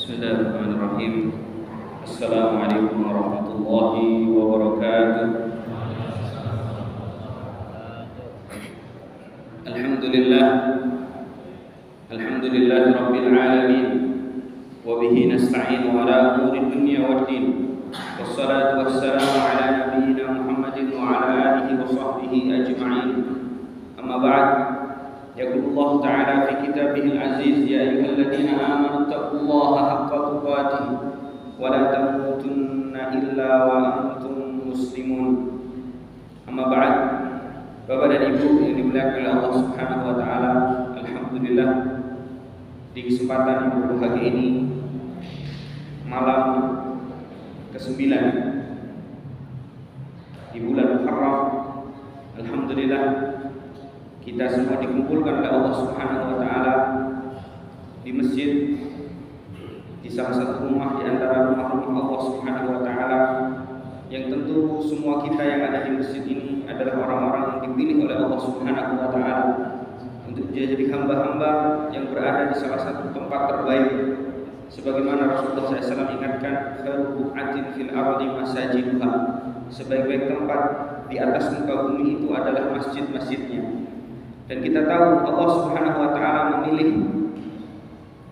Bismillahirrahmanirrahim. Assalamualaikum warahmatullahi wabarakatuh. Alhamdulillah Rabbil alamin. Wa bihi nasta'inu ala umuri dunya waddin. Wassalatu wassalamu ala nabiyyina Muhammadin wa ala alihi wa sahbihi ajma'in. Amma ba'd. يقول الله تعالى في كتابه العزيز يا أيها الذين آمنوا اتقوا الله حق تقاته ولا تموتن إلا وأنتم مسلمون. أما بعد. Bapak dan Ibu yang dimuliakan oleh Allah Subhanahu wa taala, alhamdulillah di kesempatan yang berbahagia ini, malam ke-9 di bulan Muharram, alhamdulillah kita semua dikumpulkan oleh Allah Subhanahu wa taala di masjid, di salah satu rumah di antara rumah-rumah Allah Subhanahu wa taala, yang tentu semua kita yang ada di masjid ini adalah orang-orang yang dipilih oleh Allah Subhanahu wa taala untuk jadi hamba-hamba yang berada di salah satu tempat terbaik, sebagaimana Rasulullah SAW ingatkan, khairu bu'atin fil ardi masajiduha, sebaik-baik tempat di atas muka bumi itu adalah masjid-masjidnya. Dan kita tahu Allah Subhanahu wa taala memilih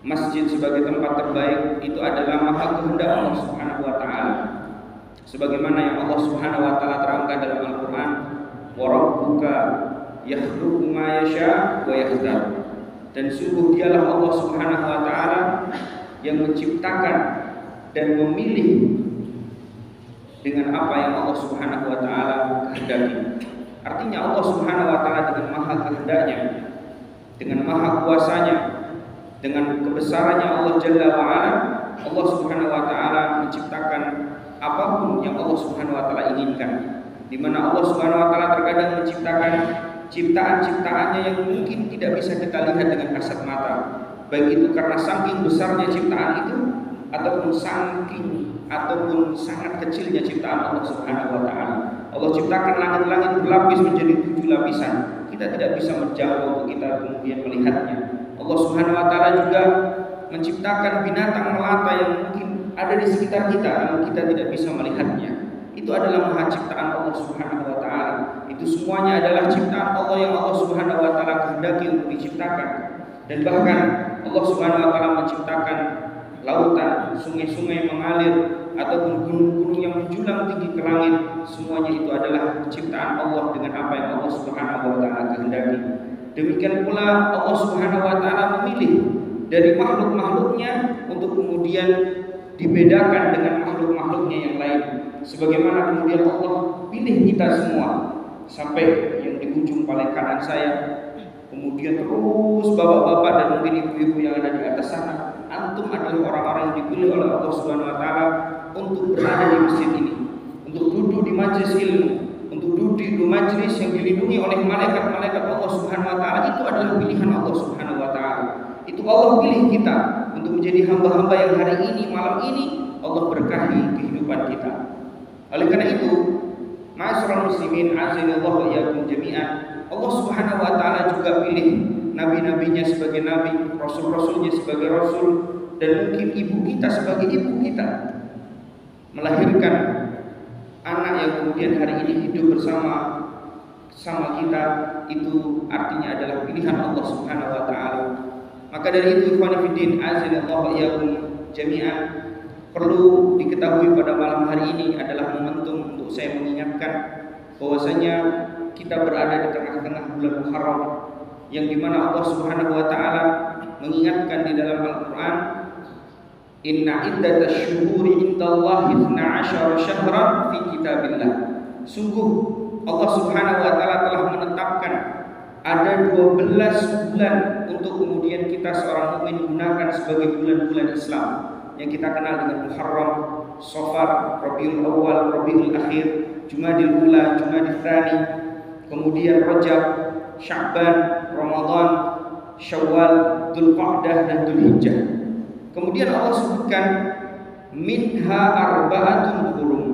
masjid sebagai tempat terbaik itu adalah maha kehendak Allah Subhanahu wa taala. Sebagaimana yang Allah Subhanahu wa taala terangkan dalam Al-Qur'an, "Wa rabbuka yakhluqu ma yasha' wa yakhtar." Dan sungguh dialah Allah Subhanahu wa taala yang menciptakan dan memilih dengan apa yang Allah Subhanahu wa taala kehendaki. Artinya Allah Subhanahu wa taala dengan maha kehendaknya, dengan maha kuasanya, dengan kebesarannya Allah Jalla wa Ala, Allah Subhanahu wa taala menciptakan apapun yang Allah Subhanahu wa taala inginkan. Di mana Allah Subhanahu wa taala terkadang menciptakan ciptaan-ciptaannya yang mungkin tidak bisa kita lihat dengan kasat mata. Baik itu karena saking besarnya ciptaan itu ataupun sangat kecilnya ciptaan Allah Subhanahu wa taala. Allah ciptakan langit-langit berlapis menjadi 7 lapisan. Kita tidak bisa menjangkau untuk kita kemudian melihatnya. Allah Subhanahu wa taala juga menciptakan binatang melata yang mungkin ada di sekitar kita, namun kita tidak bisa melihatnya. Itu adalah maha ciptaan Allah Subhanahu wa taala. Itu semuanya adalah ciptaan Allah yang Allah Subhanahu wa taala kehendaki untuk diciptakan. Dan bahkan Allah Subhanahu wa taala menciptakan lautan, sungai-sungai mengalir, ataupun gunung-gunung yang menjulang tinggi ke langit, semuanya itu adalah ciptaan Allah dengan apa yang Allah Subhanahu wa taala kehendaki. Demikian pula Allah Subhanahu wa taala memilih dari makhluk-makhluknya untuk kemudian dibedakan dengan makhluk-makhluknya yang lain. Sebagaimana kemudian Allah pilih kita semua, sampai yang di ujung paling kanan saya, kemudian terus bapak-bapak dan mungkin ibu-ibu yang ada di atas sana, antum adalah orang-orang yang dipilih oleh Allah Subhanahu wa taala untuk berada di masjid ini, untuk duduk di majelis ilmu, untuk duduk di majelis yang dilindungi oleh malaikat-malaikat Allah Subhanahu wa taala. Itu adalah pilihan Allah Subhanahu wa taala. Itu Allah pilih kita untuk menjadi hamba-hamba yang hari ini, malam ini Allah berkahi kehidupan kita. Oleh karena itu, ma'asyiral muslimin azanillahu wa iyyakum jami'an, Allah Subhanahu wa taala juga pilih nabi-nabinya sebagai nabi, rasul-rasulnya sebagai rasul, dan mungkin ibu kita sebagai ibu kita, melahirkan anak yang kemudian hari ini hidup bersama kita. Itu artinya adalah pilihan Allah Subhanahu wa taala. Maka dari itu, ikhwan fillah azanillahu wa iyyakum jami'an, perlu diketahui pada malam hari ini adalah momentum untuk saya mengingatkan bahwasanya kita berada di tengah-tengah bulan Muharram, yang dimana Allah Subhanahu wa taala mengingatkan di dalam Al-Qur'an, inna iddatash syuhuri indallahi 12 syahran fi kitabillah. Sungguh Allah Subhanahu wa taala telah menetapkan ada 12 bulan untuk kemudian kita seorang mukmin gunakan sebagai bulan-bulan Islam yang kita kenal dengan Muharram, Safar, Rabiul Awal, Rabiul Akhir, Jumadil Ula, Jumadil Tsani, kemudian Rajab, Sya'ban, Ramadan, Syawal, Dzulqa'dah dan Dzulhijjah. Kemudian Allah sebutkan minha arba'atun hurum.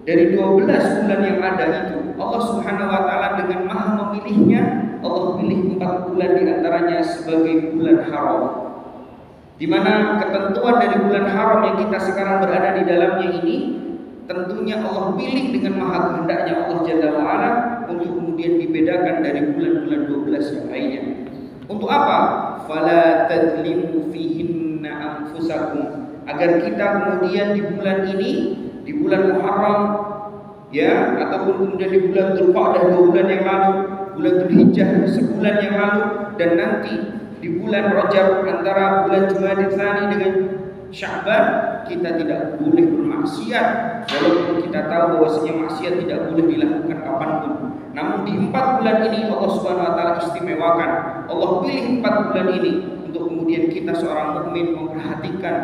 Dari 12 bulan yang ada itu, Allah Subhanahu wa taala dengan maha memilihnya, Allah pilih 4 bulan di antaranya sebagai bulan haram. di mana ketentuan dari bulan haram yang kita sekarang berada di dalamnya ini tentunya Allah pilih dengan maha kehendaknya Allah Jalla wa'ala untuk kemudian dibedakan dari bulan-bulan 12 yang lainnya. Untuk apa? Fala tadlimu fihinna anfusakum, agar kita kemudian di bulan ini, di bulan Muharram ya, ataupun kemudian di bulan Dzulqa'dah 2 bulan yang lalu, bulan Dzulhijjah sebulan yang lalu, dan nanti di bulan Rajab antara bulan Jumadil Tsani dengan Sya'ban, kita tidak boleh bermaksiat, walaupun kita tahu bahwasanya maksiat tidak boleh dilakukan kapanpun. Namun di 4 bulan ini Allah Subhanahu wa taala istimewakan. Allah pilih 4 bulan ini untuk kemudian kita seorang mukmin memperhatikan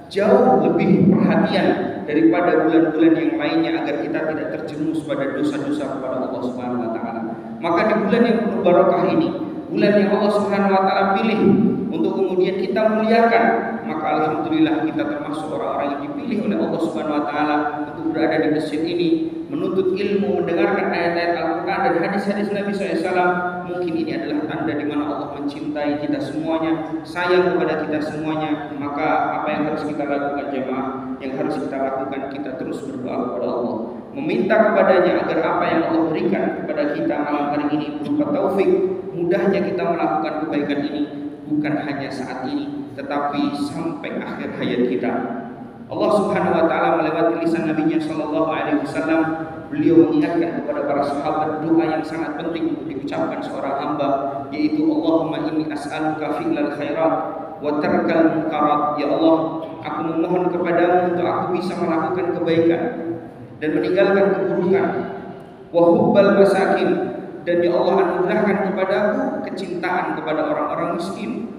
jauh lebih perhatian daripada bulan-bulan yang lainnya agar kita tidak terjerumus pada dosa-dosa kepada Allah Subhanahu wa taala. Maka di bulan yang penuh barakah ini, bulan yang Allah Subhanahu wa taala pilih untuk kemudian kita muliakan, maka alhamdulillah kita termasuk orang-orang yang dipilih oleh Allah Subhanahu wa taala untuk berada di masjid ini, menuntut ilmu, mendengarkan ayat-ayat Al-Qur'an dan hadis-hadis Nabi SAW. Mungkin ini adalah tanda di mana Allah mencintai kita semuanya, sayang kepada kita semuanya. Maka apa yang harus kita lakukan jemaah? Yang harus kita lakukan, kita terus berdoa kepada Allah, meminta kepadanya agar apa yang Allah berikan kepada kita malam hari ini berupa taufik, mudahnya kita melakukan kebaikan ini, bukan hanya saat ini, tetapi sampai akhir hayat kita. Allah Subhanahu wa taala melewati lisan Nabi-Nya sallallahu alaihi wasallam, beliau mengingatkan kepada para sahabat doa yang sangat penting untuk diucapkan seorang hamba, yaitu Allahumma inni as'aluka fi'lal khairat wa tarkal munkarat. Ya Allah, aku memohon kepadamu untuk aku bisa melakukan kebaikan dan meninggalkan keburukan. Wa hubbal masakin, dan ya Allah anugerahkan kepadaku kecintaan kepada orang-orang miskin.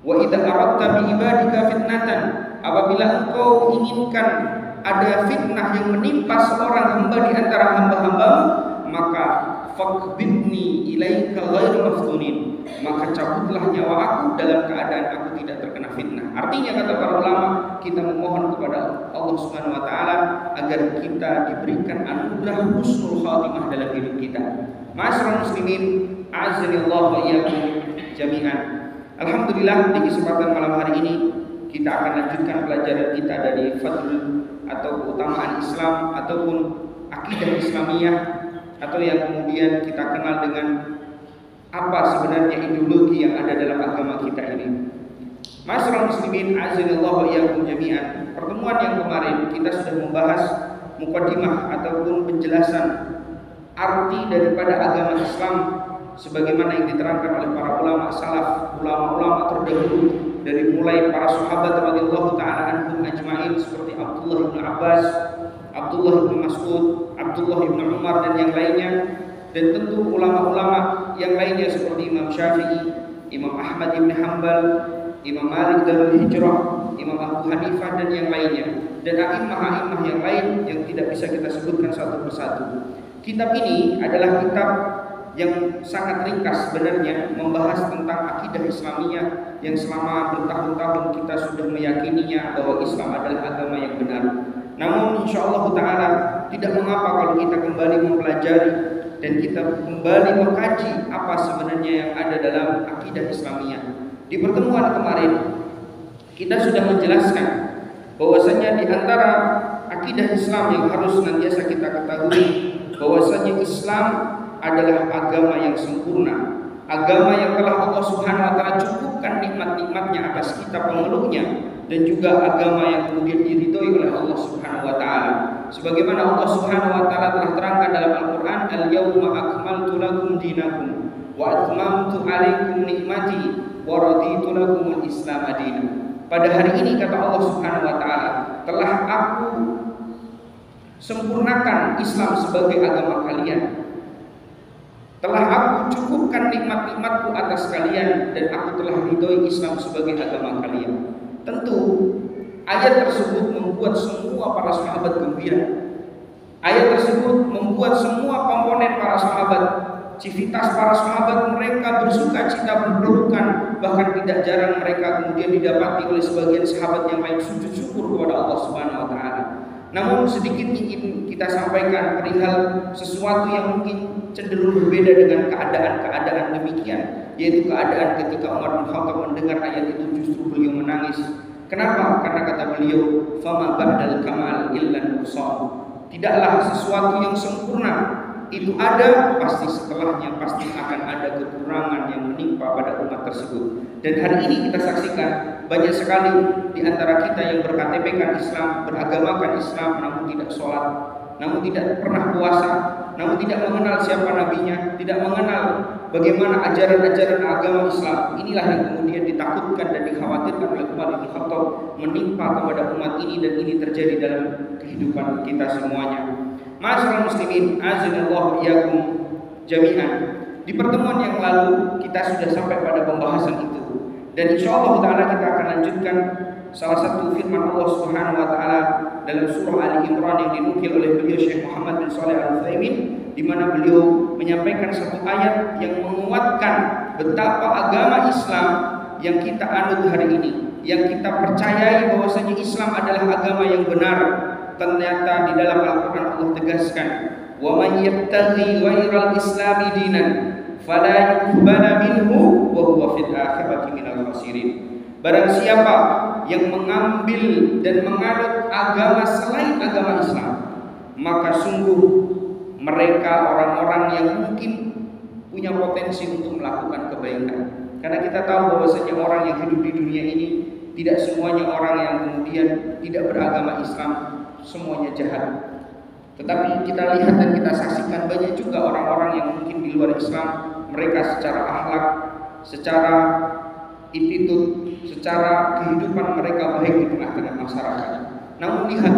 Wa idza aradta bi ibadika fitnatan, apabila engkau inginkan ada fitnah yang menimpa seorang hamba di antara hamba-hambamu, maka faqbidni ilaika ghairu maftunin, maka cabutlah nyawa aku dalam keadaan aku tidak terkena fitnah. Artinya kata para ulama, kita memohon kepada Allah Subhanahu wa taala agar kita diberikan anugerah husnul khatimah dalam hidup kita. Ma'asyiral muslimin, a'azzani Allah wa iyyakum jami'an. Alhamdulillah, di kesempatan malam hari ini kita akan lanjutkan pelajaran kita dari fadl atau keutamaan Islam ataupun akidah Islamiyah, atau yang kemudian kita kenal dengan apa sebenarnya ideologi yang ada dalam agama kita ini. Ma'asyiral muslimin, azanillahu wa iyyakum jami'an. Pertemuan yang kemarin kita sudah membahas mukadimah ataupun penjelasan arti daripada agama Islam sebagaimana yang diterangkan oleh para ulama salaf, ulama-ulama terdahulu, dari mulai para sahabat radhiyallahu taala anhum ajma'in seperti Abdullah bin Abbas, Abdullah bin Mas'ud, Abdullah bin Umar dan yang lainnya, dan tentu ulama-ulama yang lainnya seperti Imam Syafi'i, Imam Ahmad bin Hanbal, Imam Malik Darul Hijrah, Imam Abu Hanifah dan yang lainnya, dan a'immah-a'immah yang lain yang tidak bisa kita sebutkan satu persatu. Kitab ini adalah kitab yang sangat ringkas sebenarnya, membahas tentang akidah Islamiyah yang selama bertahun-tahun kita sudah meyakininya bahwa Islam adalah agama yang benar. Namun insyaallah ta'ala tidak mengapa kalau kita kembali mempelajari dan kita kembali mengkaji apa sebenarnya yang ada dalam akidah Islamiyah. Di pertemuan kemarin kita sudah menjelaskan bahwasanya di antara akidah Islam yang harus senantiasa kita ketahui bahwasanya Islam adalah agama yang sempurna, agama yang telah Allah Subhanahu wa taala cukupkan nikmat-nikmatnya atas kita pemeluknya, dan juga agama yang kemudian diridhoi oleh Allah Subhanahu wa taala. Sebagaimana Allah Subhanahu wa taala telah terangkan dalam Al-Qur'an, "Al-yauma akmaltu lakum dinakum wa atmamtu 'alaikum ni'mati wa raditu lakumul Islam dinan." Pada hari ini kata Allah Subhanahu wa taala, telah aku sempurnakan Islam sebagai agama kalian. Telah aku cukupkan nikmat-nikmatku atas kalian, dan aku telah ridhoi Islam sebagai agama kalian. Tentu ayat tersebut membuat semua para sahabat gembira. Ayat tersebut membuat semua komponen para sahabat, civitas para sahabat, mereka bersuka cita, berpelukan. Bahkan tidak jarang mereka kemudian didapati oleh sebagian sahabat yang lain sujud syukur kepada Allah Subhanahu wa taala. Namun sedikit ingin kita sampaikan perihal sesuatu yang mungkin cenderung berbeda dengan keadaan-keadaan demikian. yaitu keadaan ketika Umar bin Khattab mendengar ayat itu justru beliau menangis. Kenapa? Karena kata beliau, "Fama ba'dal kamal illa nuqsan." Tidaklah sesuatu yang sempurna itu ada, pasti setelahnya pasti akan ada kekurangan yang menimpa pada umat tersebut. Dan hari ini kita saksikan banyak sekali di antara kita yang berKTP-kan Islam, beragamakan Islam, namun tidak sholat, namun tidak pernah puasa, namun tidak mengenal siapa nabinya, tidak mengenal bagaimana ajaran-ajaran agama Islam. Inilah yang kemudian ditakutkan dan dikhawatirkan oleh Umar bin Khattab menimpa kepada umat ini, dan ini terjadi dalam kehidupan kita semuanya. Ma'asyiral muslimin, azanallahu iyyakum jami'an. Di pertemuan yang lalu kita sudah sampai pada pembahasan itu, dan insyaallah taala kita akan lanjutkan salah satu firman Allah Subhanahu wa taala dalam surah Ali Imran yang dinukil oleh beliau Syekh Muhammad bin Shalih Al-Utsaimin, di mana beliau menyampaikan satu ayat yang menguatkan betapa agama Islam yang kita anut hari ini, yang kita percayai bahwasanya Islam adalah agama yang benar. Ternyata di dalam Al-Quran Allah tegaskan, wa man yabtaghi ghairal islami dinan fala yuqbala minhu wa huwa fil akhirati minal khasirin. Barang siapa yang mengambil dan menganut agama selain agama Islam, maka sungguh mereka orang-orang yang mungkin punya potensi untuk melakukan kebaikan. Karena kita tahu bahwasanya orang yang hidup di dunia ini tidak semuanya orang yang kemudian tidak beragama Islam semuanya jahat. Tetapi kita lihat dan kita saksikan banyak juga orang-orang yang mungkin di luar Islam, mereka secara akhlak, secara attitude, secara kehidupan mereka baik di tengah-tengah masyarakat. Namun lihat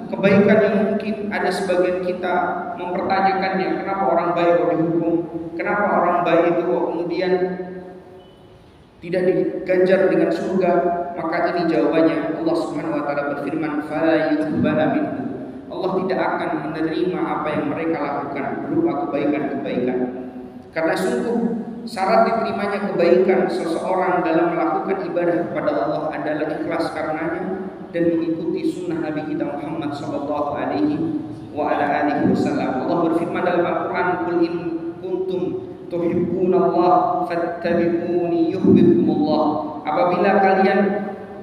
kebaikan yang mungkin ada sebagian kita mempertanyakannya, kenapa orang baik kok dihukum, kenapa orang baik itu kok kemudian tidak diganjar dengan surga. Maka ini jawabannya. Allah Subhanahu wa taala berfirman, "Fala yuqbala minhu." Allah tidak akan menerima apa yang mereka lakukan berupa kebaikan-kebaikan. Karena sungguh syarat diterimanya kebaikan seseorang dalam melakukan ibadah kepada Allah adalah ikhlas karenanya dan mengikuti sunnah Nabi kita Muhammad sallallahu alaihi wa ala alihi wasallam. Allah berfirman dalam Al-Qur'an, "Qul in kuntum tuhibbunallah fattabi'uni yuhibbukumullah." Apabila kalian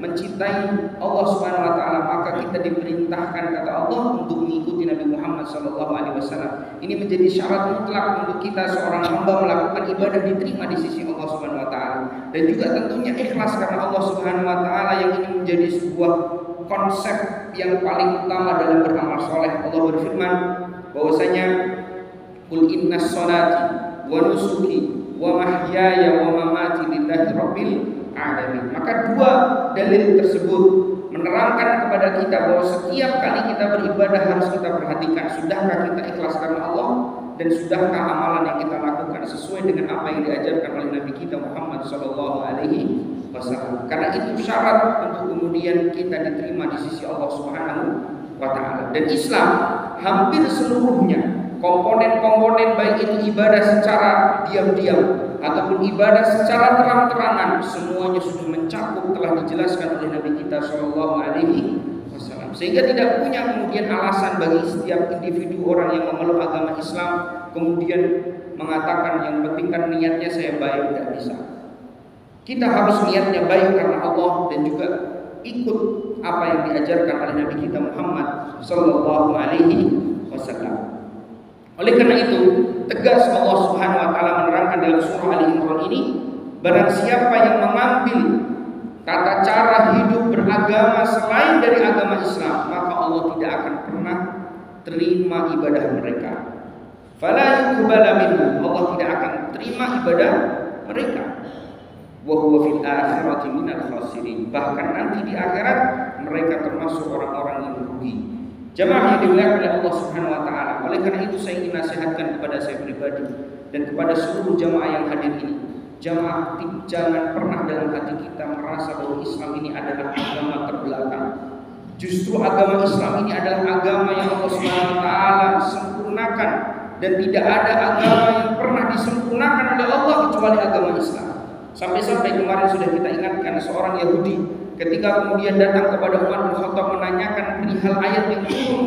mencintai Allah Subhanahu wa taala, maka kita diperintahkan kata Allah untuk mengikuti Nabi Muhammad sallallahu alaihi wasallam. Ini menjadi syarat mutlak untuk kita seorang hamba melakukan ibadah diterima di sisi Allah Subhanahu wa taala. Dan juga tentunya ikhlas karena Allah Subhanahu wa taala, yang ini menjadi sebuah konsep yang paling utama dalam beramal soleh. Allah berfirman bahwasanya, "Qul innas sholati wa nusuki wa mahyaya wa mamati lillahi rabbil alamin." Maka dua dalil tersebut menerangkan kepada kita bahwa setiap kali kita beribadah harus kita perhatikan, sudahkah kita ikhlas karena Allah, dan sudahkah amalan yang kita lakukan sesuai dengan apa yang diajarkan oleh Nabi kita Muhammad sallallahu alaihi wasallam. Karena itu syarat untuk kemudian kita diterima di sisi Allah Subhanahu wa taala. Dan Islam hampir seluruhnya komponen-komponen, baik itu ibadah secara diam-diam ataupun ibadah secara terang-terangan, semuanya sudah mencakup, telah dijelaskan oleh Nabi kita sallallahu alaihi wasallam. Sehingga tidak punya kemudian alasan bagi setiap individu orang yang memeluk agama Islam kemudian mengatakan yang penting kan niatnya saya baik, tidak bisa. Kita harus niatnya baik karena Allah dan juga ikut apa yang diajarkan oleh Nabi kita Muhammad sallallahu alaihi wasallam. Oleh karena itu, tegas Allah Subhanahu wa taala menerangkan dalam surah Ali Imran ini, barang siapa yang mengambil tata cara hidup beragama selain dari agama Islam, maka Allah tidak akan pernah terima ibadah mereka. Fala yuqbala minhu, Allah tidak akan terima ibadah mereka. Wa huwa fil akhirati minal khasirin, bahkan nanti di akhirat mereka termasuk orang-orang yang rugi. Jamaah yang dimuliakan oleh Allah Subhanahu wa taala. Oleh karena itu saya ingin nasihatkan kepada saya pribadi dan kepada seluruh jamaah yang hadir ini. Jamaah, jangan pernah dalam hati kita merasa bahwa Islam ini adalah agama terbelakang. Justru agama Islam ini adalah agama yang Allah Subhanahu wa taala sempurnakan, dan tidak ada agama yang pernah disempurnakan oleh Allah kecuali agama Islam. Sampai-sampai kemarin sudah kita ingatkan seorang Yahudi ketika kemudian datang kepada Umar bin Khattab menanyakan perihal ayat yang turun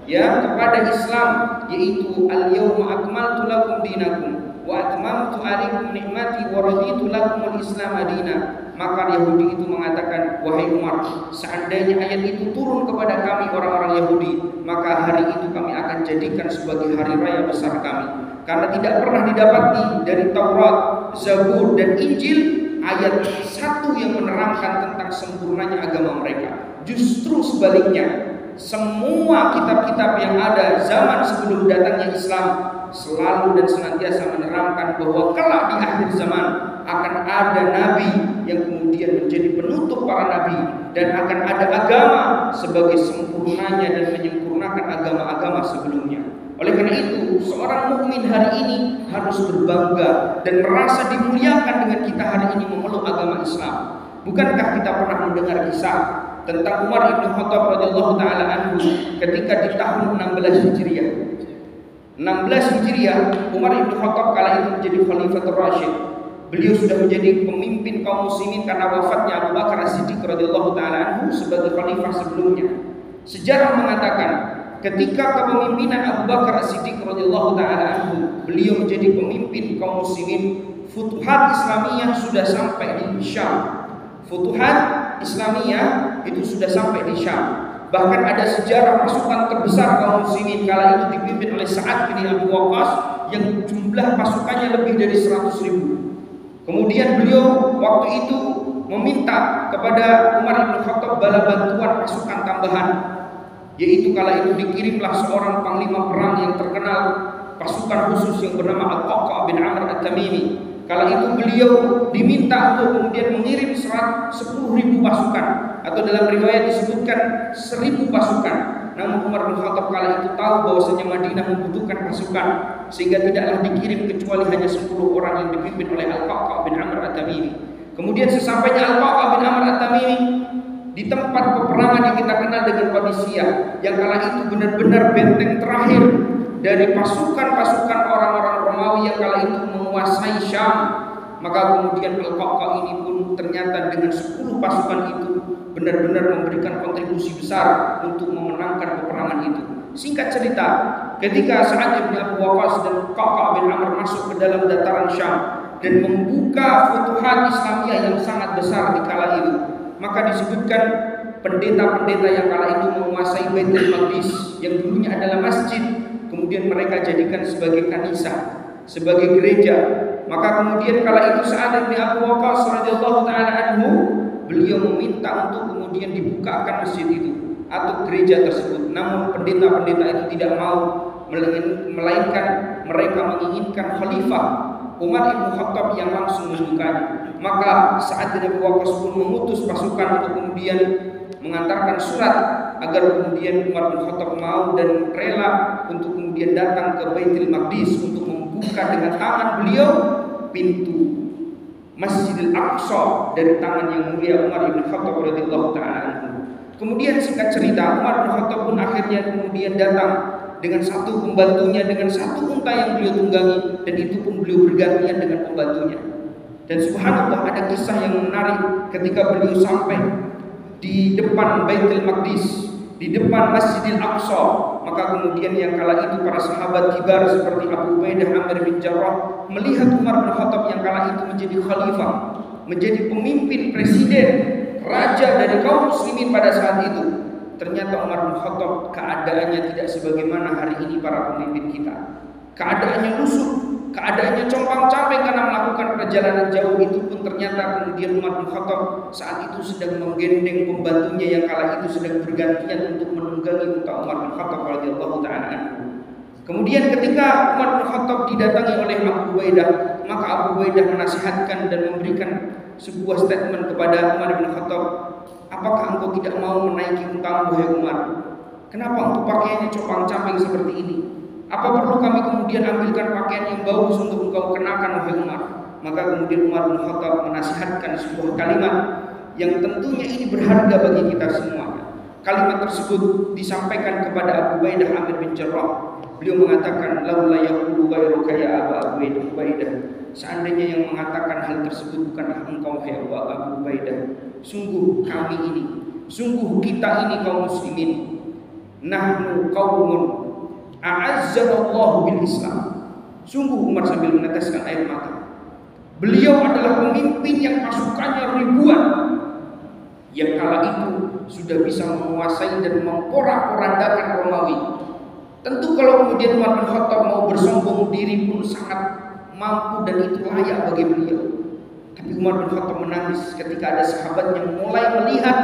kepada Islam, yaitu al-yauma akmaltu lakum dinakum wa atmamtu 'alaikum ni'mati wa raditu lakumul Islam madina. Maka Yahudi itu mengatakan, wahai Umar, seandainya ayat itu turun kepada kami orang-orang Yahudi, maka hari itu kami akan jadikan sebagai hari raya besar kami. Karena tidak pernah didapati dari Taurat, Zabur dan Injil ayat satu yang menerangkan tentang sempurnanya agama mereka. Justru sebaliknya, semua kitab-kitab yang ada zaman sebelum datangnya Islam selalu dan senantiasa menerangkan bahwa kelak di akhir zaman akan ada nabi yang kemudian menjadi penutup para nabi, dan akan ada agama sebagai sempurnanya dan menyempurnakan agama-agama sebelumnya. Oleh karena itu, seorang mukmin hari ini harus berbangga dan merasa dimuliakan dengan kita hari ini memeluk agama Islam. Bukankah kita pernah mendengar kisah tentang Umar bin Khattab radhiyallahu taala anhu ketika di tahun 16 Hijriah. 16 Hijriah, Umar bin Khattab kala itu menjadi Khalifatul Rasyid. Beliau sudah menjadi pemimpin kaum muslimin karena wafatnya Abu Bakar As-Siddiq radhiyallahu taala anhu sebagai khalifah sebelumnya. Sejarah mengatakan ketika kepemimpinan Abu Bakar As-Siddiq radhiyallahu taala anhu, beliau menjadi pemimpin kaum muslimin, futuhat Islamiyah sudah sampai di Syam. Futuhat Islamiyah itu sudah sampai di Syam. Bahkan ada sejarah pasukan terbesar kaum muslimin kala itu dipimpin oleh Sa'ad bin Abi Waqqas yang jumlah pasukannya lebih dari 100.000. Kemudian beliau waktu itu meminta kepada Umar bin Khattab bala bantuan pasukan tambahan, yaitu kala itu dikirimlah seorang panglima perang yang terkenal, pasukan khusus yang bernama Al-Qaqqa bin Amr At-Tamimi. Kala itu beliau diminta untuk kemudian mengirim 10.000 pasukan, atau dalam riwayat disebutkan 1.000 pasukan. Namun Umar bin Khattab kala itu tahu bahwasanya Madinah membutuhkan pasukan, sehingga tidaklah dikirim kecuali hanya 10 orang yang dipimpin oleh Al-Qaqqa bin Amr At-Tamimi. Kemudian sesampainya Al-Qaqqa bin Amr At-Tamimi di tempat peperangan yang kita kenal dengan Qadisiyah, yang kala itu benar-benar benteng terakhir dari pasukan-pasukan orang-orang Romawi yang kala itu menguasai Syam, maka kemudian Al-Qaqqa ini pun ternyata dengan 10 pasukan itu benar-benar memberikan kontribusi besar untuk memenangkan peperangan itu. Singkat cerita, ketika Sa'ad bin Abi Waqqas dan Qaqqa bin Amr masuk ke dalam dataran Syam dan membuka futuhat Islamiyah yang sangat besar di kala itu, maka disebutkan pendeta-pendeta yang kala itu menguasai Baitul Maqdis yang dulunya adalah masjid, kemudian mereka jadikan sebagai kanisah, sebagai gereja. Maka kemudian kala itu Sa'ad bin Abi Waqqas radhiyallahu taala anhu, beliau meminta untuk kemudian dibukakan masjid itu atau gereja tersebut. Namun pendeta-pendeta itu tidak mau, melainkan mereka menginginkan khalifah Umar bin Khattab yang langsung membukanya. Maka Sa'ad bin Abi Waqqas pun mengutus pasukan untuk kemudian mengantarkan surat agar kemudian Umar bin Khattab mau dan rela untuk kemudian datang ke Baitul Maqdis untuk membuka dengan tangan beliau pintu Masjidil Aqsa dari tangan yang mulia Umar bin Khattab radhiyallahu taala anhu. Kemudian singkat cerita, Umar bin Khattab pun akhirnya kemudian datang dengan satu pembantunya, dengan satu unta yang beliau tunggangi, dan itu pun beliau bergantian dengan pembantunya. Dan subhanallah, ada kisah yang menarik ketika beliau sampai di depan Baitul Maqdis, di depan Masjidil Aqsa, maka kemudian yang kala itu para sahabat kibar seperti Abu Ubaidah Amir bin Jarrah melihat Umar bin Khattab yang kala itu menjadi khalifah, menjadi pemimpin, presiden, raja dari kaum muslimin pada saat itu. Ternyata Umar bin Khattab keadaannya tidak sebagaimana hari ini para pemimpin kita. Keadaannya lusuh, keadaannya compang-camping karena melakukan perjalanan jauh. Itu pun ternyata kemudian Umar bin Khattab saat itu sedang menggendeng pembantunya yang kala itu sedang bergantian untuk menunggangi unta Umar bin Khattab radhiyallahu taala anhu. Kemudian ketika Umar bin Khattab didatangi oleh Abu Ubaidah, maka Abu Ubaidah menasihatkan dan memberikan sebuah statement kepada Umar bin Khattab, apakah engkau tidak mau menaiki untamu wahai Umar? Kenapa engkau pakaiannya compang-camping seperti ini? Apa perlu kami kemudian ambilkan pakaian yang bagus untuk engkau kenakan wahai Umar? Maka kemudian Umar bin Khattab menasihatkan sebuah kalimat yang tentunya ini berharga bagi kita semuanya. Kalimat tersebut disampaikan kepada Abu Ubaidah Amir bin Jarrah. Beliau mengatakan, laula yaqulu ghairuka ya Abu Ubaidah. Seandainya yang mengatakan hal tersebut bukanlah engkau wahai Abu Ubaidah, sungguh kami ini, sungguh kita ini kaum muslimin, nahnu qaumun a'azzallahu bil Islam. Sungguh Umar sambil meneteskan air mata. Beliau adalah pemimpin yang pasukannya ribuan, yang kala itu sudah bisa menguasai dan memporak-porandakan Romawi. Tentu kalau kemudian Umar bin Khattab mau bersombong diri pun sangat mampu dan itu layak bagi beliau. Tapi Umar bin Khattab menangis ketika ada sahabat yang mulai melihat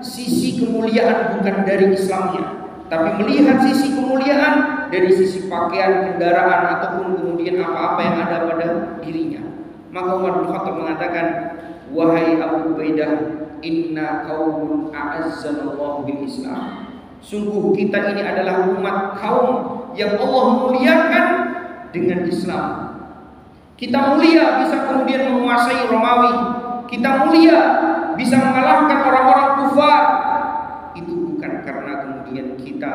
sisi kemuliaan bukan dari Islamnya, tapi melihat sisi kemuliaan dari sisi pakaian, kendaraan, ataupun kemudian apa-apa yang ada pada dirinya. Maka Umar bin Khattab mengatakan, wahai Abu Ubaidah, inna qaumun a'azzanallahu bil Islam. Sungguh kita ini adalah umat kaum yang Allah muliakan dengan Islam. Kita mulia bisa kemudian menguasai Romawi. Kita mulia bisa mengalahkan orang-orang kufar. Itu bukan karena kemudian kita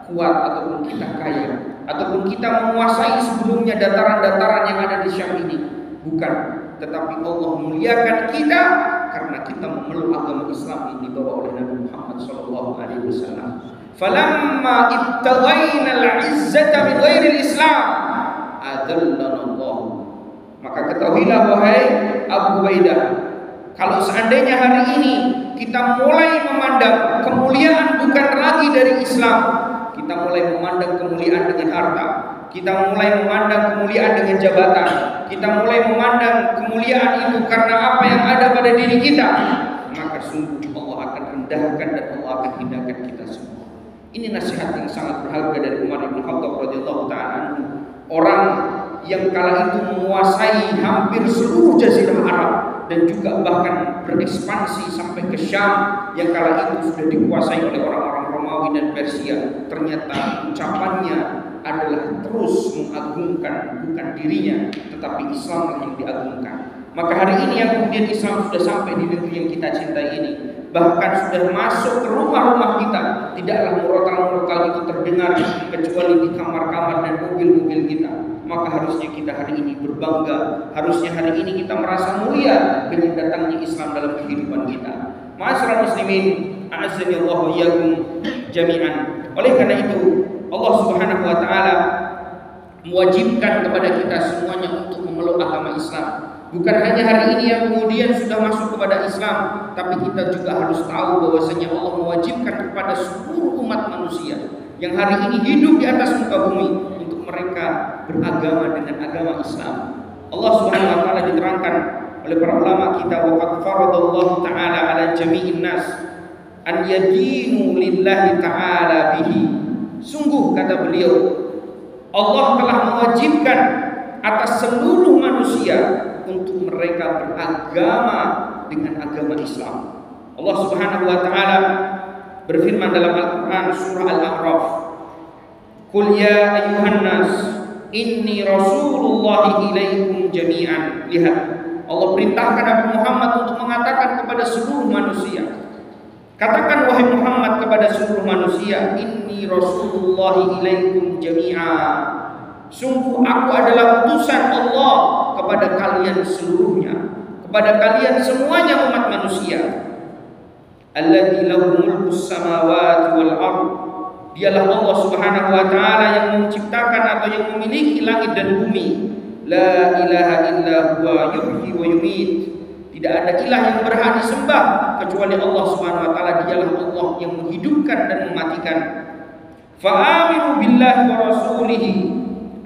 kuat ataupun kita kaya, ataupun kita menguasai sebelumnya dataran-dataran yang ada di Syam ini. Bukan, tetapi Allah muliakan kita karena kita memeluk agama Islam yang dibawa oleh Nabi Muhammad SAW. Falamma ibtaghaina al-izzata min ghairi al-Islam adallana Allah. Maka ketahuilah wahai Abu Ubaidah, kalau seandainya hari ini kita mulai memandang kemuliaan bukan lagi dari Islam, kita mulai memandang kemuliaan dengan harta, kita mulai memandang kemuliaan dengan jabatan, kita mulai memandang kemuliaan itu karena apa yang ada pada diri kita, maka sungguh Allah akan rendahkan dan Allah akan hinakan kita semua. Ini nasihat yang sangat berharga dari Umar bin Khattab radhiyallahu ta'ala, orang yang kala itu menguasai hampir seluruh jazirah Arab dan juga bahkan berekspansi sampai ke Syam yang kala itu sudah dikuasai oleh orang-orang Romawi dan Persia. Ternyata ucapannya adalah terus mengagungkan bukan dirinya, tetapi Islam yang diagungkan. Maka hari ini yang kemudian Islam sudah sampai di negeri yang kita cintai ini, bahkan sudah masuk ke rumah-rumah kita, tidaklah murotal-murotal itu terdengar kecuali di kamar-kamar dan mobil-mobil kita. Maka harusnya kita hari ini berbangga, harusnya hari ini kita merasa mulia dengan datangnya Islam dalam kehidupan kita. Ma'asyiral muslimin, a'azzani Allah wa iyyakum jami'an. Oleh karena itu, Allah Subhanahu wa taala mewajibkan kepada kita semuanya untuk memeluk agama Islam. Bukan hanya hari ini yang kemudian sudah masuk kepada Islam, tapi kita juga harus tahu bahwasanya Allah mewajibkan kepada seluruh umat manusia yang hari ini hidup di atas muka bumi untuk mereka beragama dengan agama Islam. Allah Subhanahu wa taala diterangkan oleh para ulama kita, wa qad faradallahu ta'ala 'ala jami'in nas an yadinu lillahi ta'ala bihi. Sungguh kata beliau, Allah telah mewajibkan atas seluruh manusia untuk mereka beragama dengan agama Islam. Allah Subhanahu wa taala berfirman dalam Al-Qur'an surah Al-A'raf, "Qul ya ayyuhan nas inni rasulullah ilaikum jami'an." Lihat, Allah perintahkan Nabi Muhammad untuk mengatakan kepada seluruh manusia. Katakan wahai Muhammad kepada seluruh manusia, inni rasulullah ilaikum jami'a. Sungguh aku adalah utusan Allah kepada kalian seluruhnya, kepada kalian semuanya umat manusia. Alladzi lahu mulkus samawati wal ardh. Dialah Allah Subhanahu wa taala yang menciptakan atau yang memiliki langit dan bumi. La ilaha illa huwa yuhyi wa yumiit. Tidak ada ilah yang berhak disembah kecuali Allah Subhanahu wa taala. Dialah Allah yang menghidupkan dan mematikan. Fa'aminu billahi wa rasulihi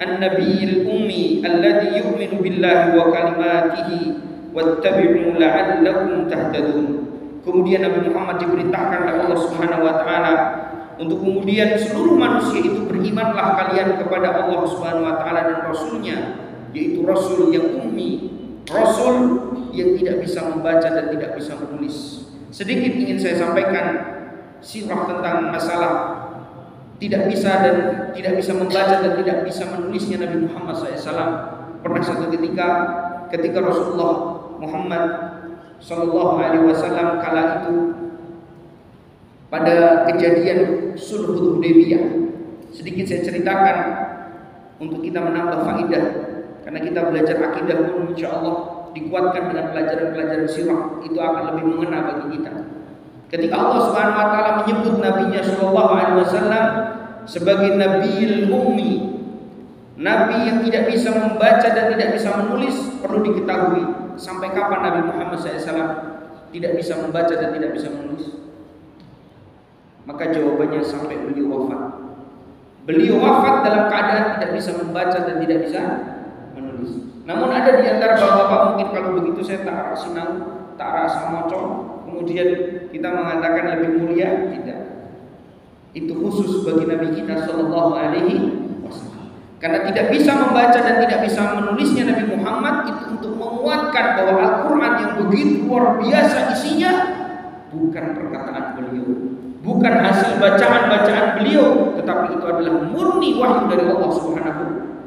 an-nabiyil ummi alladhi yu'minu billahi wa kalimatihi wattabi'u la'allakum tahtadun. Kemudian Nabi Muhammad diperintahkan oleh Allah Subhanahu wa taala untuk kemudian seluruh manusia itu berimanlah kalian kepada Allah Subhanahu wa taala dan rasulnya, yaitu rasul yang ummi, rasul yang tidak bisa membaca dan tidak bisa menulis. Sedikit ingin saya sampaikan sirah tentang masalah tidak bisa dan tidak bisa membaca dan tidak bisa menulisnya Nabi Muhammad SAW. Pernah satu ketika Rasulullah Muhammad Sallallahu Alaihi Wasallam kala itu pada kejadian Sulh Hudaybiyah, sedikit saya ceritakan untuk kita menambah faedah, karena kita belajar akidah pun insya Allah dikuatkan dengan pelajaran-pelajaran sirah, itu akan lebih mengena bagi kita. Ketika Allah Subhanahu wa taala menyebut nabinya sallallahu alaihi wasallam sebagai nabiyul ummi, Nabi yang tidak bisa membaca dan tidak bisa menulis. Perlu diketahui sampai kapan Nabi Muhammad SAW tidak bisa membaca dan tidak bisa menulis. Maka jawabannya sampai beliau wafat. Beliau wafat dalam keadaan tidak bisa membaca dan tidak bisa menulis. Namun ada di antara bapak-bapak mungkin kalau begitu saya tak sinau, tak rasa moco, kemudian kita mengatakan lebih mulia. Tidak. Itu khusus bagi Nabi kita Sallallahu Alaihi Wasallam. Karena tidak bisa membaca dan tidak bisa menulisnya Nabi Muhammad itu untuk menguatkan bahwa Al-Quran yang begitu luar biasa isinya bukan perkataan beliau, bukan hasil bacaan-bacaan beliau, tetapi itu adalah murni wahyu dari Allah Subhanahu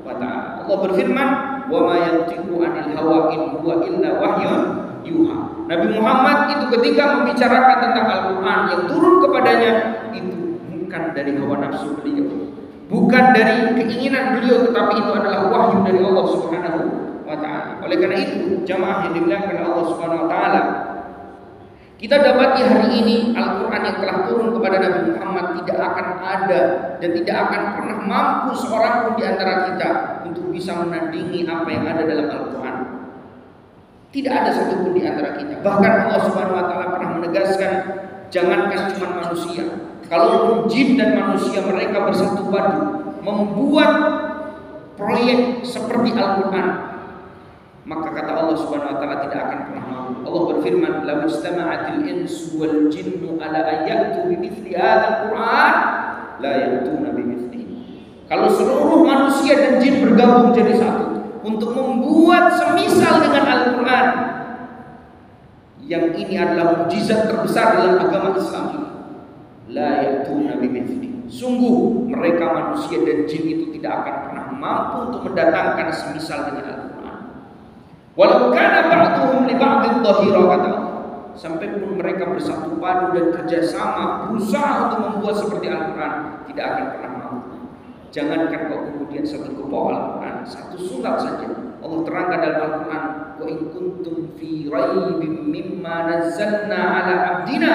wa Ta'ala. Allah berfirman, "Wa ma yantiqu 'anil hawa in huwa illa wahyun yuha." Nabi Muhammad itu ketika membicarakan tentang Al-Quran yang turun kepadanya itu bukan dari hawa nafsu beliau, bukan dari keinginan beliau, tetapi itu adalah wahyu dari Allah Subhanahu wa Ta'ala. Oleh karena itu, jamaah yang dimuliakan oleh Allah Subhanahu wa Ta'ala, kita dapati hari ini Al-Quran yang telah turun kepada Nabi Muhammad tidak akan ada dan tidak akan pernah mampu seorang pun di antara kita untuk bisa menandingi apa yang ada dalam Al-Quran. Tidak ada satupun di antara kita. Bahkan Allah Subhanahu wa Ta'ala pernah menegaskan, jangankan cuma manusia, kalau jin dan manusia mereka bersatu padu membuat proyek seperti Al-Quran, maka kata Allah Subhanahu wa Ta'ala tidak akan pernah mampu. Allah berfirman, "Law istama'atil insu wal jinnu ala ayyatu bimithli hadzal Qur'an la ya'tuna bimithlihi." Kalau seluruh manusia dan jin bergabung jadi satu untuk membuat semisal dengan Al-Quran, yang ini adalah mukjizat terbesar dalam agama Islam ini, la ya'tuna bimithlihi, sungguh mereka manusia dan jin itu tidak akan pernah mampu untuk mendatangkan semisal dengan Al-Quran. Walau kana ba'duhum li ba'din dhahira, kata Allah, sampai pun mereka bersatu padu dan kerjasama berusaha untuk membuat seperti Al-Quran, tidak akan pernah mampu. Jangankan kau kemudian satu kepala Al-Quran, satu surat saja Allah terangkan dalam Al-Quran, wa in kuntum fi raibim mimma nazzalna ala abdina.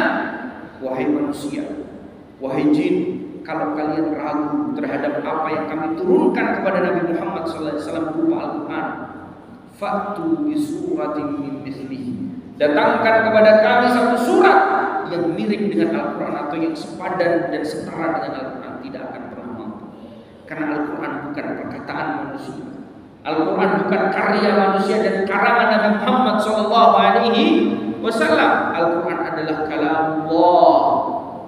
Wahai manusia, wahai jin, kalau kalian ragu terhadap apa yang kami turunkan kepada Nabi Muhammad SAW berupa Al-Quran, fa'tu bi suratin min mithlihi, datangkan kepada kami satu surat yang mirip dengan Al-Quran atau yang sepadan dan setara dengan Al-Quran. Tidak akan pernah mampu, karena Al-Quran bukan perkataan manusia, Al-Quran bukan karya manusia dan karangan Nabi Muhammad SAW. Al-Quran adalah kalamullah,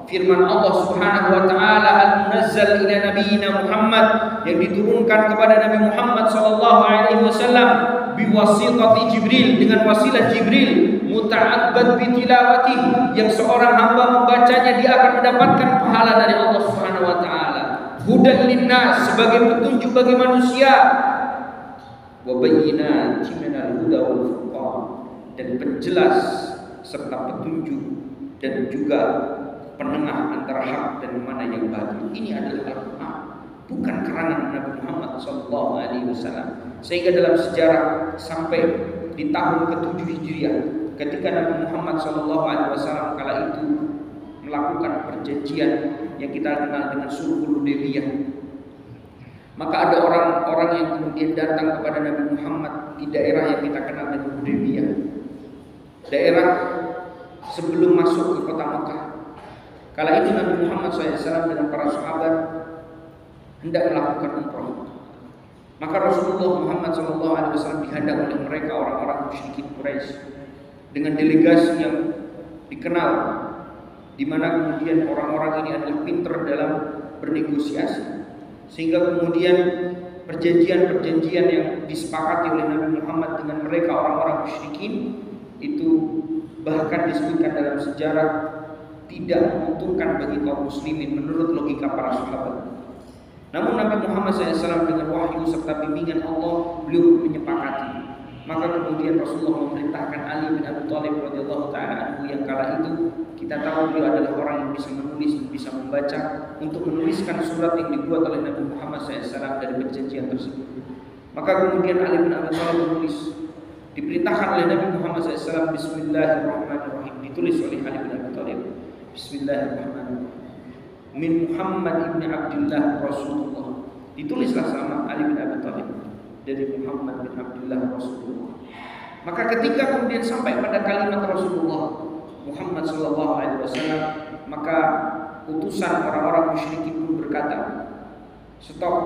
firman Allah Subhanahu wa Ta'ala, al-munazzal ila nabiyina Muhammad, yang diturunkan kepada Nabi Muhammad SAW biwasitati Jibril, dengan wasilah Jibril, muta'abbad bi tilawati, yang seorang hamba membacanya dia akan mendapatkan pahala dari Allah Subhanahu wa Ta'ala. Hudan linnas, sebagai petunjuk bagi manusia, wa bayyinatin minal huda wal furqan, dan penjelas serta petunjuk dan juga penengah antara hak dan mana yang batil. Ini adalah Al-Quran, bukan karangan Nabi Muhammad SAW. Sehingga dalam sejarah sampai di tahun ke-7 Hijriah, ketika Nabi Muhammad SAW kala itu melakukan perjanjian yang kita kenal dengan Sulhul Hudaybiyah, maka ada orang-orang yang kemudian datang kepada Nabi Muhammad di daerah yang kita kenal dengan Hudaybiyah, daerah sebelum masuk ke kota Mekah. Kala itu Nabi Muhammad SAW dengan para sahabat hendak melakukan umrah. Maka Rasulullah Muhammad SAW dihadang oleh mereka orang-orang musyrikin Quraisy dengan delegasi yang dikenal, di mana kemudian orang-orang ini adalah pintar dalam bernegosiasi, sehingga kemudian perjanjian-perjanjian yang disepakati oleh Nabi Muhammad dengan mereka orang-orang musyrikin itu bahkan disebutkan dalam sejarah tidak menguntungkan bagi kaum muslimin menurut logika para sahabat. Namun Nabi Muhammad SAW dengan wahyu serta bimbingan Allah, beliau menyepakati. Maka kemudian Rasulullah memerintahkan Ali bin Abi Thalib radhiyallahu ta'ala anhu, yang kala itu kita tahu beliau adalah orang yang bisa menulis dan bisa membaca, untuk menuliskan surat yang dibuat oleh Nabi Muhammad SAW dari perjanjian tersebut. Maka kemudian Ali bin Abi Thalib menulis, diperintahkan oleh Nabi Muhammad SAW, Bismillahirrahmanirrahim, ditulis oleh Ali bin Abi Thalib, Bismillahirrahmanirrahim, min Muhammad ibn Abdullah Rasulullah Ditulislah sama Ali bin Abi Thalib dari Muhammad bin Abdullah Rasulullah. Maka ketika kemudian sampai pada kalimat Rasulullah Muhammad SAW, maka utusan orang-orang musyrikin pun berkata, stop,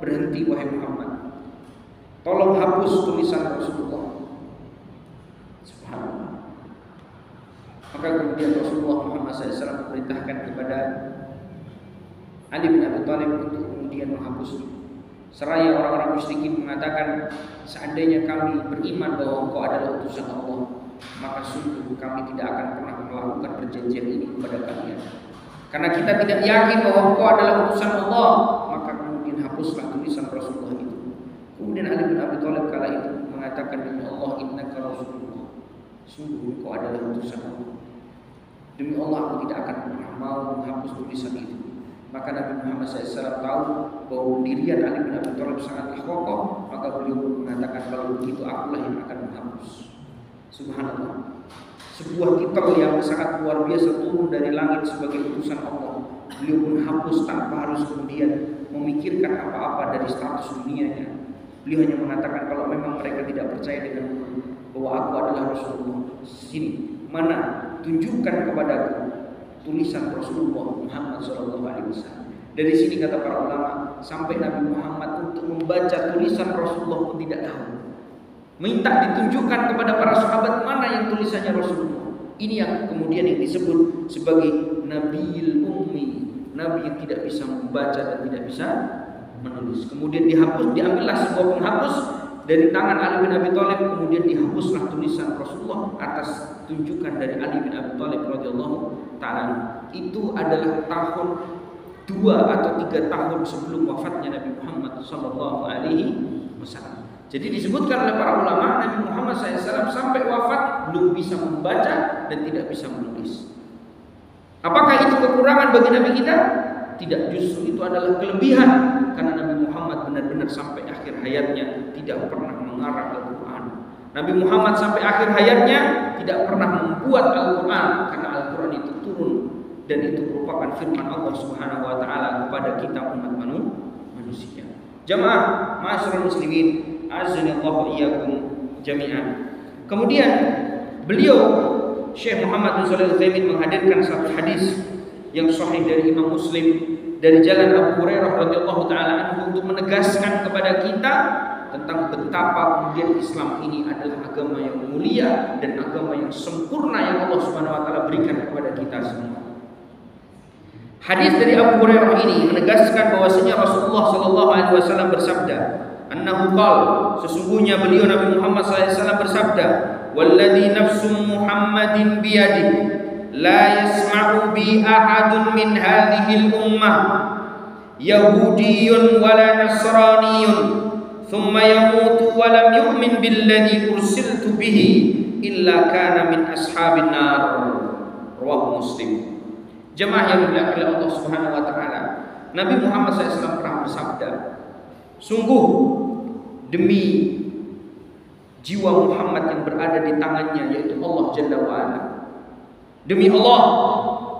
berhenti wahai Muhammad, tolong hapus tulisan Rasulullah. Subhanallah. Maka kemudian Rasulullah Muhammad SAW memerintahkan kepada Ali bin Abi Thalib untuk kemudian menghapusnya. Seraya orang-orang musyrikin mengatakan, seandainya kami beriman bahwa engkau adalah utusan Allah, maka sungguh kami tidak akan pernah melakukan perjanjian ini kepada kalian. Karena kita tidak yakin bahwa engkau adalah utusan Allah, maka kemudian hapuslah tulisan Rasulullah itu. Kemudian Ali bin Abi Thalib kala itu mengatakan, demi Allah, innaka Rasulullah, sungguh engkau adalah utusan Allah. Demi Allah, aku tidak akan pernah mau menghapus tulisan itu. Maka Nabi Muhammad SAW tahu bahwa pendirian Ali bin Abi Thalib sangatlah kokoh. Maka beliau pun mengatakan, kalau begitu akulah yang akan menghapus. Subhanallah. Sebuah titel yang sangat luar biasa turun dari langit sebagai utusan Allah. Beliau pun hapus tanpa harus kemudian memikirkan apa-apa dari status dunianya. Beliau hanya mengatakan, kalau memang mereka tidak percaya dengan bahwa aku adalah Rasulullah, sini, mana, tunjukkan kepadaku tulisan Rasulullah Muhammad SAW. Dari sini kata para ulama, sampai Nabi Muhammad untuk membaca tulisan Rasulullah pun tidak tahu. Minta ditunjukkan kepada para sahabat mana yang tulisannya Rasulullah. Ini yang kemudian yang disebut sebagai Nabiul Ummi, Nabi yang tidak bisa membaca dan tidak bisa menulis. Kemudian dihapus, diambillah sebuah penghapus dari tangan Ali bin Abi Thalib, kemudian dihapuslah tulisan Rasulullah atas tunjukan dari Ali bin Abi Thalib radhiyallahu ta'ala. Itu adalah tahun 2 atau 3 tahun sebelum wafatnya Nabi Muhammad SAW. Jadi disebutkan oleh para ulama, Nabi Muhammad SAW sampai wafat belum bisa membaca dan tidak bisa menulis. Apakah itu kekurangan bagi Nabi kita? Tidak, justru itu adalah kelebihan, karena Nabi Muhammad benar-benar sampai akhir hayatnya tidak pernah mengarang Al-Quran. Nabi Muhammad sampai akhir hayatnya tidak pernah membuat Al-Quran, karena Al-Quran itu turun dan itu merupakan firman Allah Subhanahu wa taala kepada kita umat manusia. Jamaah ma'asyiral muslimin, azanillahu iyyakum jami'an. Kemudian beliau Syekh Muhammad bin Shalih Al-Utsaimin menghadirkan satu hadis yang sahih dari Imam Muslim dari jalan Abu Hurairah radhiyallahu taala anhu untuk menegaskan kepada kita tentang betapa kemudian Islam ini adalah agama yang mulia dan agama yang sempurna yang Allah Subhanahu wa taala berikan kepada kita semua. Hadis dari Abu Hurairah ini menegaskan bahwasanya Rasulullah sallallahu alaihi wasallam bersabda, annahu qala, sesungguhnya beliau Nabi Muhammad sallallahu alaihi wasallam bersabda, walladzi nafsu Muhammadin biyadihi la yasma'u bi ahadun min hadhihi al-ummah yahudiyyun wala nasraniyyun thumma yamutu wa lam yu'min billadhi ursiltu bihi illa kana min ashabin nar. Rawahu Muslim. Jemaah yang dimuliakan oleh Allah Subhanahu wa taala, Nabi Muhammad SAW pernah bersabda, sungguh demi jiwa Muhammad yang berada di tangannya, yaitu Allah Jalla wa ala, demi Allah,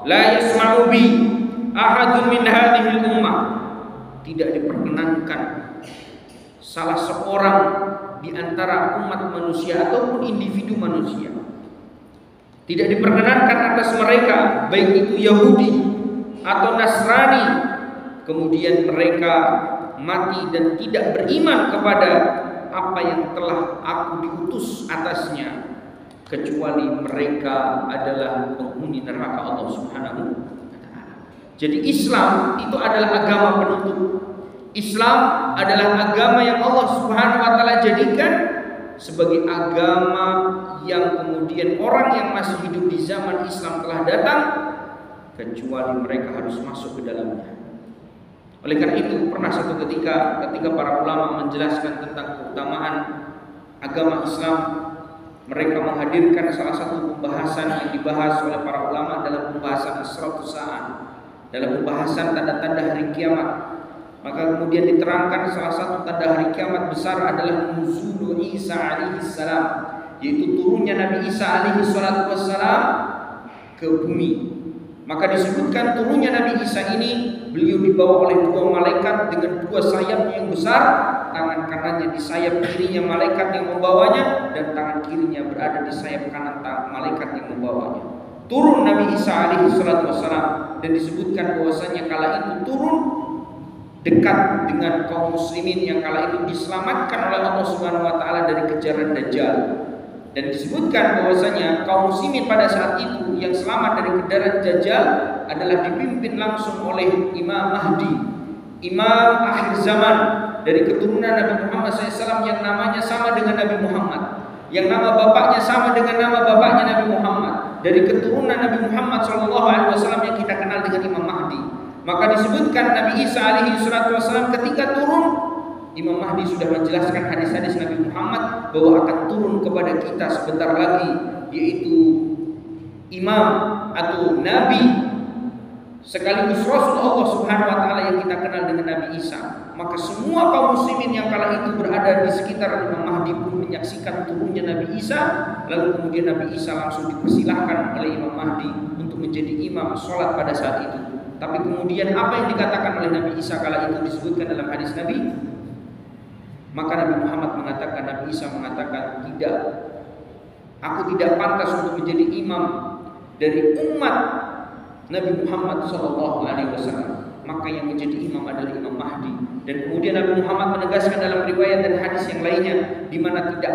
la yasma'u bi ahadun min hadhihi al-ummah, tidak diperkenankan salah seorang di antara umat manusia ataupun individu manusia, tidak diperkenankan atas mereka, baik itu Yahudi atau Nasrani, kemudian mereka mati dan tidak beriman kepada apa yang telah aku diutus atasnya, kecuali mereka adalah penghuni neraka Allah Subhanahu wa taala. Jadi Islam itu adalah agama penutup. Islam adalah agama yang Allah Subhanahu wa taala jadikan sebagai agama yang kemudian orang yang masih hidup di zaman Islam telah datang, kecuali mereka harus masuk ke dalamnya. Oleh karena itu, pernah satu ketika para ulama menjelaskan tentang keutamaan agama Islam, mereka menghadirkan salah satu pembahasan yang dibahas oleh para ulama dalam pembahasan Asratus Sa'ah, dalam pembahasan tanda-tanda hari kiamat. Maka kemudian diterangkan salah satu tanda hari kiamat besar adalah nuzul Isa alaihi salam, yaitu turunnya Nabi Isa alaihi salatu wassalam ke bumi. Maka disebutkan turunnya Nabi Isa ini, beliau dibawa oleh dua malaikat dengan dua sayap yang besar. Tangan kanannya di sayap kirinya malaikat yang membawanya, dan tangan kirinya berada di sayap kanan malaikat yang membawanya. Turun Nabi Isa alaihi salatu wassalam, dan disebutkan bahwasanya kala itu turun dekat dengan kaum muslimin yang kala itu diselamatkan oleh Allah Subhanahu wa taala dari kejaran Dajjal. Dan disebutkan bahwasanya kaum muslimin pada saat itu yang selamat dari kejaran Dajjal adalah dipimpin langsung oleh Imam Mahdi, Imam akhir zaman dari keturunan Nabi Muhammad SAW yang namanya sama dengan Nabi Muhammad, yang nama bapaknya sama dengan nama bapaknya Nabi Muhammad, dari keturunan Nabi Muhammad SAW yang kita kenal dengan Imam Mahdi. Maka disebutkan Nabi Isa alaihi salatu wassalam ketika turun, Imam Mahdi sudah menjelaskan hadis-hadis Nabi Muhammad bahwa akan turun kepada kita sebentar lagi, yaitu imam atau nabi sekaligus Rasul Allah Subhanahu wa taala yang kita kenal dengan Nabi Isa. Maka semua kaum muslimin yang kala itu berada di sekitar Imam Mahdi pun menyaksikan turunnya Nabi Isa. Lalu kemudian Nabi Isa langsung dipersilahkan oleh Imam Mahdi untuk menjadi imam sholat pada saat itu. Tapi kemudian apa yang dikatakan oleh Nabi Isa kala itu disebutkan dalam hadis Nabi. Maka Nabi Muhammad mengatakan, Nabi Isa mengatakan, tidak, aku tidak pantas untuk menjadi imam dari umat Nabi Muhammad SAW. Maka yang menjadi imam adalah Imam Mahdi. Dan kemudian Nabi Muhammad menegaskan dalam riwayat dan hadis yang lainnya, di mana tidak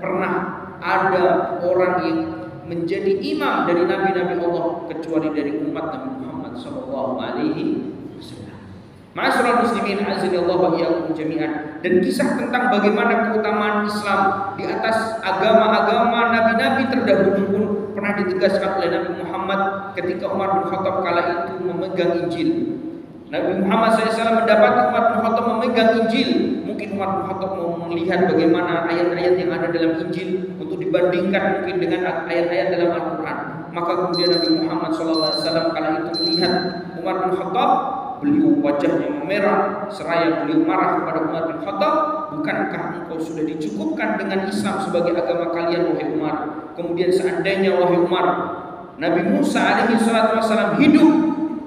pernah ada orang yang menjadi imam dari nabi-nabi Allah kecuali dari umat Nabi Muhammad SAW. Ma'asyiral muslimin azanillahu wa iyyakum jami'an. Dan kisah tentang bagaimana keutamaan Islam di atas agama-agama nabi-nabi terdahulu pun pernah ditegaskan oleh Nabi Muhammad ketika Umar bin Khattab kala itu memegang Injil. Nabi Muhammad SAW mendapati Umar bin Khattab memegang Injil. Mungkin Umar bin Khattab mau melihat bagaimana ayat-ayat yang ada dalam Injil untuk dibandingkan mungkin dengan ayat-ayat dalam Al-Quran. Maka kemudian Nabi Muhammad SAW kala itu melihat Umar bin Khattab, beliau wajahnya memerah seraya beliau marah kepada Umar bin Khattab. Bukankah engkau sudah dicukupkan dengan Islam sebagai agama kalian, wahai Umar? Kemudian seandainya, wahai Umar, Nabi Musa alaihi salatu wassalam hidup,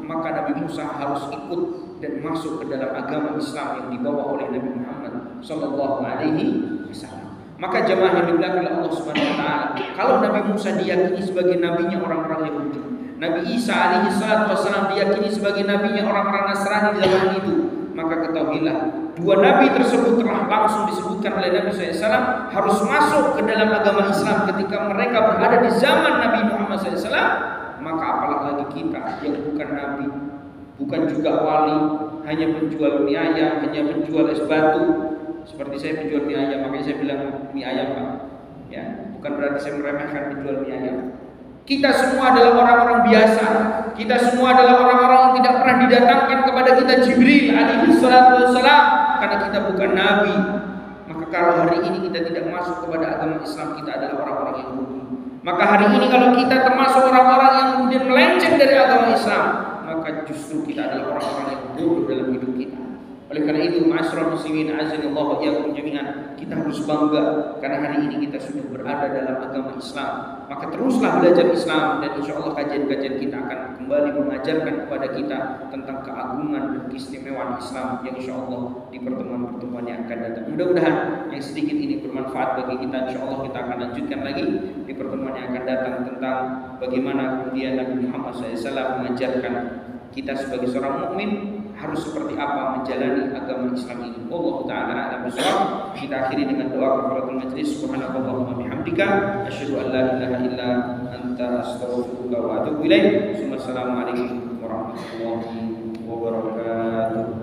maka Nabi Musa harus ikut dan masuk ke dalam agama Islam yang dibawa oleh Nabi Muhammad sallallahu alaihi wasallam. Maka jemaah yang dimuliakan oleh Allah Subhanahu wa taala, kalau Nabi Musa diyakini sebagai nabinya orang-orang Yahudi, Nabi Isa alaihi salatu wassalam diyakini sebagai nabinya orang-orang Nasrani di zaman itu, maka ketahuilah dua nabi tersebut telah langsung disebutkan oleh Nabi SAW harus masuk ke dalam agama Islam ketika mereka berada di zaman Nabi Muhammad SAW. Maka apalah lagi kita yang bukan nabi, bukan juga wali, hanya penjual mie ayam, hanya penjual es batu. Seperti saya penjual mie ayam, makanya saya bilang mie ayam, Pak. Ya, bukan berarti saya meremehkan penjual mie ayam. Kita semua adalah orang-orang biasa. Kita semua adalah orang-orang yang tidak pernah didatangkan kepada kita Jibril alaihi salatu wassalam, karena kita bukan nabi. Maka kalau hari ini kita tidak masuk kepada agama Islam, kita adalah orang-orang yang bodoh. Maka hari ini kalau kita termasuk orang-orang yang kemudian melenceng dari agama Islam, maka justru kita adalah orang-orang yang bodoh dalam hidup kita. Oleh karena itu, ma'asyiral muslimin azanillahu wa iyyakum jami'an, kita harus bangga karena hari ini kita sudah berada dalam agama Islam. Maka teruslah belajar Islam, dan insya Allah kajian-kajian kita akan kembali mengajarkan kepada kita tentang keagungan dan keistimewaan Islam yang insya Allah di pertemuan-pertemuan yang akan datang. Mudah-mudahan yang sedikit ini bermanfaat bagi kita. Insya Allah kita akan lanjutkan lagi di pertemuan yang akan datang tentang bagaimana kemudian Nabi Muhammad SAW mengajarkan kita sebagai seorang mukmin harus seperti apa menjalani agama Islam ini. Wallahu ta'ala a'lam bishawab. Kita akhiri dengan doa kafaratul majlis. Subhanakallahumma bihamdika asyhadu an la ilaha illa anta astaghfiruka wa atubu ilaik. Assalamualaikum warahmatullahi wabarakatuh.